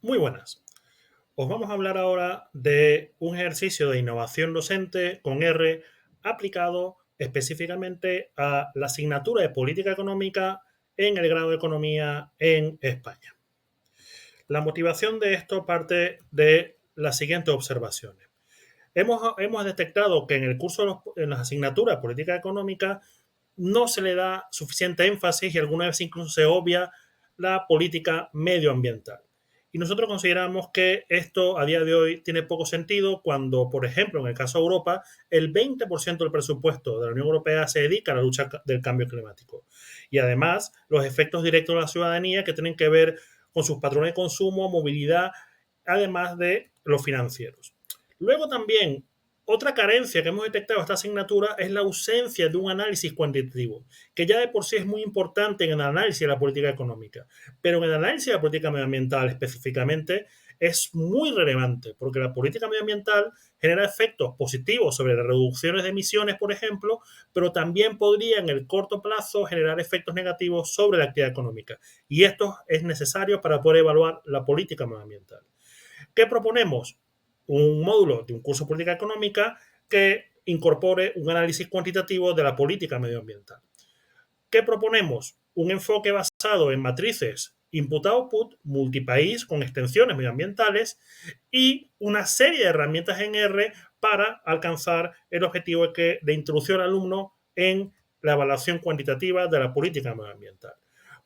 Muy buenas. Os vamos a hablar ahora de un ejercicio de innovación docente con R aplicado específicamente a la asignatura de política económica en el grado de economía en España. La motivación de esto parte de las siguientes observaciones. Hemos detectado que en el curso, en las asignaturas de política económica, no se le da suficiente énfasis y alguna vez incluso se obvia la política medioambiental. Y nosotros consideramos que esto a día de hoy tiene poco sentido cuando, por ejemplo, en el caso de Europa, el 20% del presupuesto de la Unión Europea se dedica a la lucha del cambio climático. Y además, los efectos directos de la ciudadanía que tienen que ver con sus patrones de consumo, movilidad, además de los financieros. Luego también otra carencia que hemos detectado en esta asignatura es la ausencia de un análisis cuantitativo, que ya de por sí es muy importante en el análisis de la política económica, pero en el análisis de la política medioambiental específicamente es muy relevante, porque la política medioambiental genera efectos positivos sobre las reducciones de emisiones, por ejemplo, pero también podría en el corto plazo generar efectos negativos sobre la actividad económica. Y esto es necesario para poder evaluar la política medioambiental. ¿Qué proponemos? Un módulo de un curso de política económica que incorpore un análisis cuantitativo de la política medioambiental. ¿Qué proponemos? Un enfoque basado en matrices input-output, multipaís con extensiones medioambientales y una serie de herramientas en R para alcanzar el objetivo de introducción al alumno en la evaluación cuantitativa de la política medioambiental.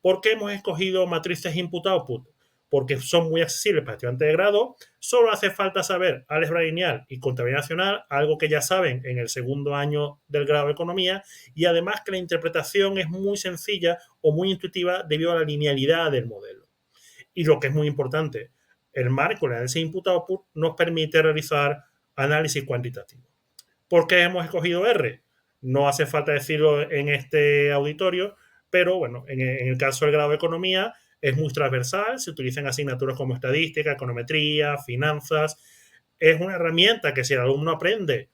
¿Por qué hemos escogido matrices input-output? Porque son muy accesibles para estudiantes de grado. Solo hace falta saber álgebra lineal y contabilidad nacional, algo que ya saben en el segundo año del grado de economía, y además que la interpretación es muy sencilla o muy intuitiva debido a la linealidad del modelo. Y lo que es muy importante, el marco de análisis input-output nos permite realizar análisis cuantitativo. ¿Por qué hemos escogido R? No hace falta decirlo en este auditorio, pero bueno, en el caso del grado de economía es muy transversal, se utilizan asignaturas como estadística, econometría, finanzas. Es una herramienta que si el alumno aprende,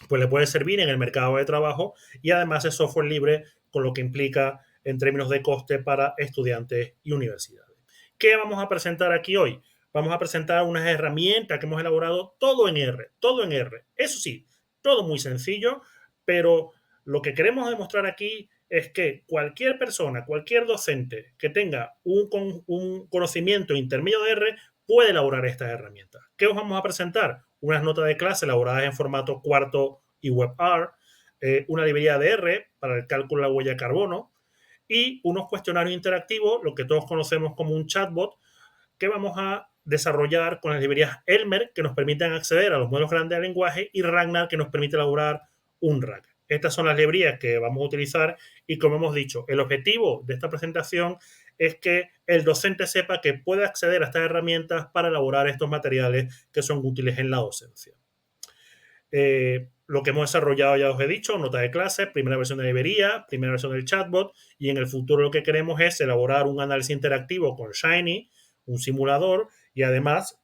pues le puede servir en el mercado de trabajo y además es software libre, con lo que implica en términos de coste para estudiantes y universidades. ¿Qué vamos a presentar aquí hoy? Vamos a presentar unas herramientas que hemos elaborado todo en R, todo en R. Eso sí, todo muy sencillo, pero lo que queremos demostrar aquí es que cualquier persona, cualquier docente que tenga un conocimiento intermedio de R puede elaborar estas herramientas. ¿Qué os vamos a presentar? Unas notas de clase elaboradas en formato cuarto y WebR, una librería de R para el cálculo de la huella de carbono y unos cuestionarios interactivos, lo que todos conocemos como un chatbot, que vamos a desarrollar con las librerías Elmer, que nos permiten acceder a los modelos grandes de lenguaje, y Ragnar, que nos permite elaborar un RAG. Estas son las librerías que vamos a utilizar y, como hemos dicho, el objetivo de esta presentación es que el docente sepa que puede acceder a estas herramientas para elaborar estos materiales que son útiles en la docencia. Lo que hemos desarrollado ya os he dicho, nota de clase, primera versión de librería, primera versión del chatbot, y en el futuro lo que queremos es elaborar un análisis interactivo con Shiny, un simulador, y además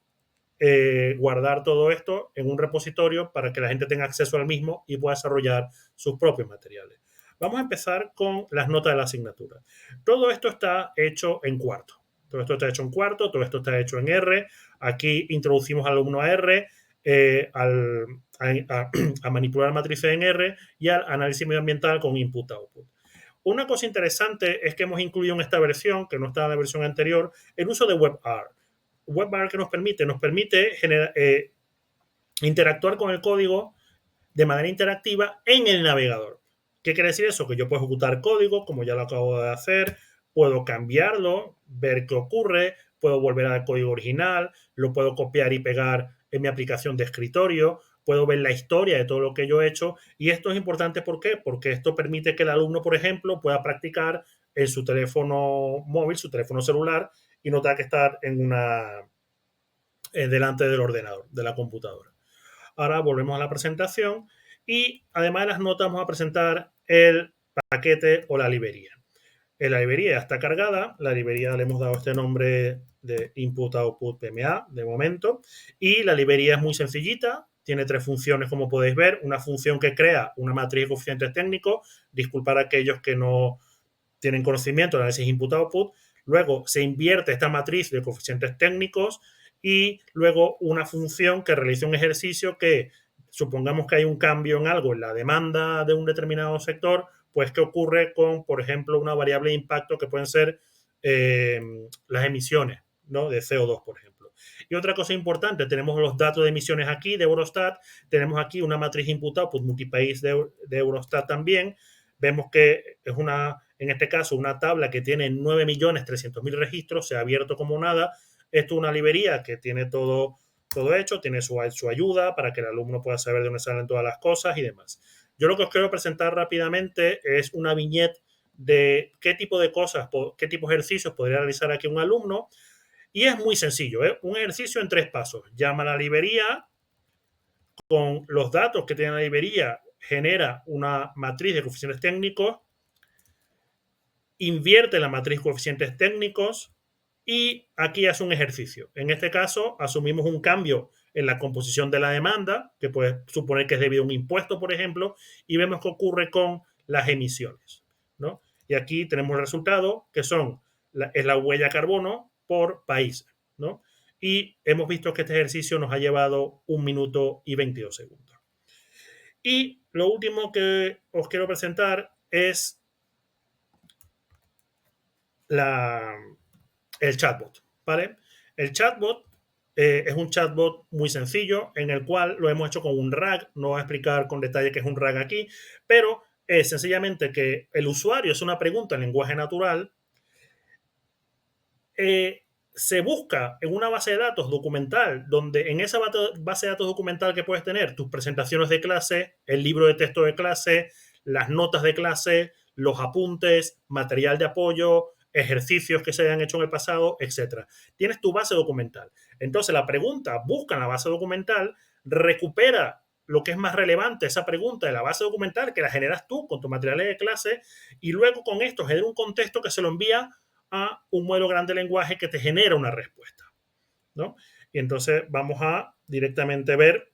guardar todo esto en un repositorio para que la gente tenga acceso al mismo y pueda desarrollar sus propios materiales. Vamos a empezar con las notas de la asignatura. Todo esto está hecho en cuarto. Todo esto está hecho en cuarto, todo esto está hecho en R. Aquí introducimos al alumno a R, a manipular matrices en R y al análisis medioambiental con input-output. Una cosa interesante es que hemos incluido en esta versión, que no estaba en la versión anterior, el uso de WebR. WebR que nos permite interactuar con el código de manera interactiva en el navegador. ¿Qué quiere decir eso? Que yo puedo ejecutar código, como ya lo acabo de hacer, puedo cambiarlo, ver qué ocurre, puedo volver al código original, lo puedo copiar y pegar en mi aplicación de escritorio, puedo ver la historia de todo lo que yo he hecho. Y esto es importante, ¿por qué? Porque esto permite que el alumno, por ejemplo, pueda practicar en su teléfono móvil, su teléfono celular, y no tenga que estar delante del ordenador, de la computadora. Ahora volvemos a la presentación y además de las notas vamos a presentar el paquete o la librería. La librería ya está cargada, la librería le hemos dado este nombre de Input Output PMA de momento, y la librería es muy sencillita, tiene tres funciones como podéis ver, una función que crea una matriz de coeficientes técnicos, disculpar a aquellos que no tienen conocimiento de análisis Input Output. Luego se invierte esta matriz de coeficientes técnicos y luego una función que realice un ejercicio que, supongamos que hay un cambio en algo en la demanda de un determinado sector, pues qué ocurre con, por ejemplo, una variable de impacto que pueden ser las emisiones, ¿no?, de CO2, por ejemplo. Y otra cosa importante, tenemos los datos de emisiones aquí de Eurostat, tenemos aquí una matriz input output multipaís de Eurostat también. Vemos que es en este caso, una tabla que tiene 9.300.000 registros, se ha abierto como nada. Esto es una librería que tiene todo hecho, tiene su ayuda para que el alumno pueda saber de dónde salen todas las cosas y demás. Yo lo que os quiero presentar rápidamente es una viñeta de qué tipo de cosas, qué tipo de ejercicios podría realizar aquí un alumno. Y es muy sencillo, ¿eh? Un ejercicio en 3 pasos. Llama a la librería, con los datos que tiene la librería, genera una matriz de coeficientes técnicos, invierte la matriz coeficientes técnicos y aquí hace un ejercicio. En este caso, asumimos un cambio en la composición de la demanda, que puede suponer que es debido a un impuesto, por ejemplo, y vemos qué ocurre con las emisiones, ¿no? Y aquí tenemos el resultado, que es la huella carbono por país, ¿no? Y hemos visto que este ejercicio nos ha llevado 1 minuto y 22 segundos. Y lo último que os quiero presentar es el chatbot, ¿vale? El chatbot es un chatbot muy sencillo en el cual lo hemos hecho con un RAG. No voy a explicar con detalle qué es un RAG aquí, pero es sencillamente que el usuario hace una pregunta en lenguaje natural, se busca en una base de datos documental, donde en esa base de datos documental que puedes tener tus presentaciones de clase, el libro de texto de clase, las notas de clase, los apuntes, material de apoyo, ejercicios que se hayan hecho en el pasado, etc. Tienes tu base documental. Entonces la pregunta busca en la base documental, recupera lo que es más relevante, esa pregunta de la base documental, que la generas tú con tu material de clase, y luego con esto genera un contexto que se lo envía a un modelo grande de lenguaje que te genera una respuesta, ¿no? Y entonces vamos a directamente ver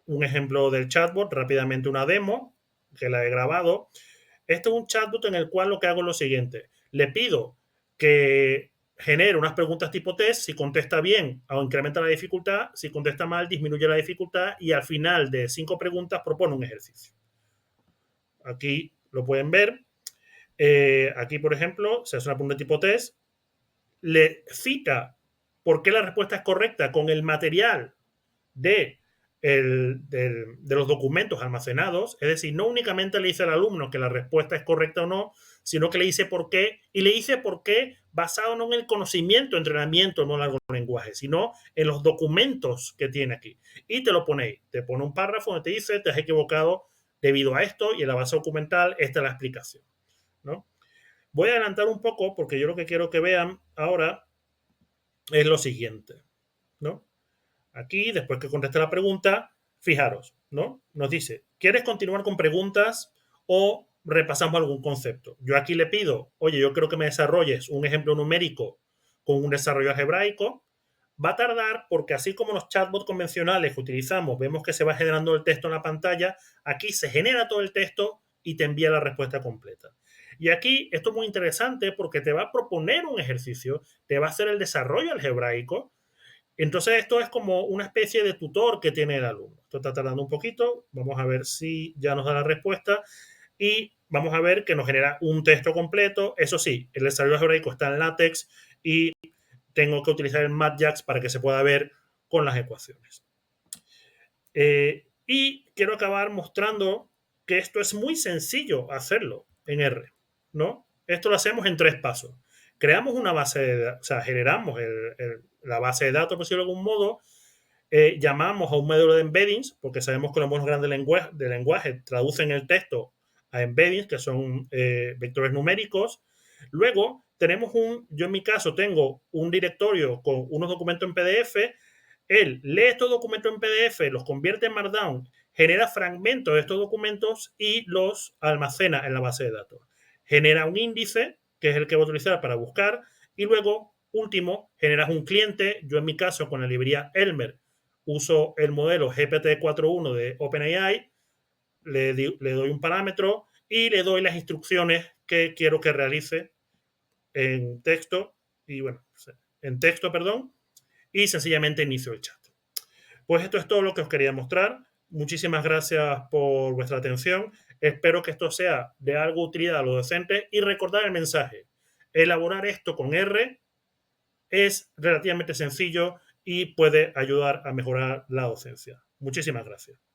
un ejemplo del chatbot, rápidamente una demo que la he grabado. Este es un chatbot en el cual lo que hago es lo siguiente. Le pido que genere unas preguntas tipo test. Si contesta bien, incrementa la dificultad. Si contesta mal, disminuye la dificultad. Y al final de 5 preguntas propone un ejercicio. Aquí lo pueden ver. Aquí, por ejemplo, se hace una pregunta tipo test. Le cita por qué la respuesta es correcta con el material de los documentos almacenados, es decir, no únicamente le dice al alumno que la respuesta es correcta o no, sino que le dice por qué, y le dice por qué basado no en el conocimiento, entrenamiento, no en largo lenguaje, sino en los documentos que tiene aquí. Y te lo pone ahí, te pone un párrafo donde te dice, te has equivocado debido a esto, y en la base documental esta es la explicación, ¿no? Voy a adelantar un poco porque yo lo que quiero que vean ahora es lo siguiente, ¿no? Aquí, después que conteste la pregunta, fijaros, ¿no? Nos dice, ¿quieres continuar con preguntas o repasamos algún concepto? Yo aquí le pido, oye, yo creo que me desarrolles un ejemplo numérico con un desarrollo algebraico. Va a tardar porque así como los chatbots convencionales que utilizamos, vemos que se va generando el texto en la pantalla, aquí se genera todo el texto y te envía la respuesta completa. Y aquí esto es muy interesante porque te va a proponer un ejercicio, te va a hacer el desarrollo algebraico. Entonces esto es como una especie de tutor que tiene el alumno. Esto está tardando un poquito, vamos a ver si ya nos da la respuesta y vamos a ver que nos genera un texto completo. Eso sí, el desarrollo algebraico está en LaTeX y tengo que utilizar el MathJax para que se pueda ver con las ecuaciones. Y quiero acabar mostrando que esto es muy sencillo hacerlo en R, ¿no? Esto lo hacemos en 3 pasos. Creamos una base de datos, o sea, generamos la base de datos, por decirlo de algún modo, llamamos a un módulo de embeddings, porque sabemos que los modelos grandes de lenguaje traducen el texto a embeddings, que son vectores numéricos. Luego tenemos yo en mi caso tengo un directorio con unos documentos en PDF. Él lee estos documentos en PDF, los convierte en Markdown, genera fragmentos de estos documentos y los almacena en la base de datos. Genera un índice, que es el que voy a utilizar para buscar, y luego, último, generas un cliente. Yo en mi caso, con la librería Elmer, uso el modelo GPT-4.1 de OpenAI, le doy un parámetro y le doy las instrucciones que quiero que realice en texto y bueno, en texto, perdón, y sencillamente inicio el chat. Pues esto es todo lo que os quería mostrar. Muchísimas gracias por vuestra atención. Espero que esto sea de algo utilidad a los docentes y recordar el mensaje. Elaborar esto con R es relativamente sencillo y puede ayudar a mejorar la docencia. Muchísimas gracias.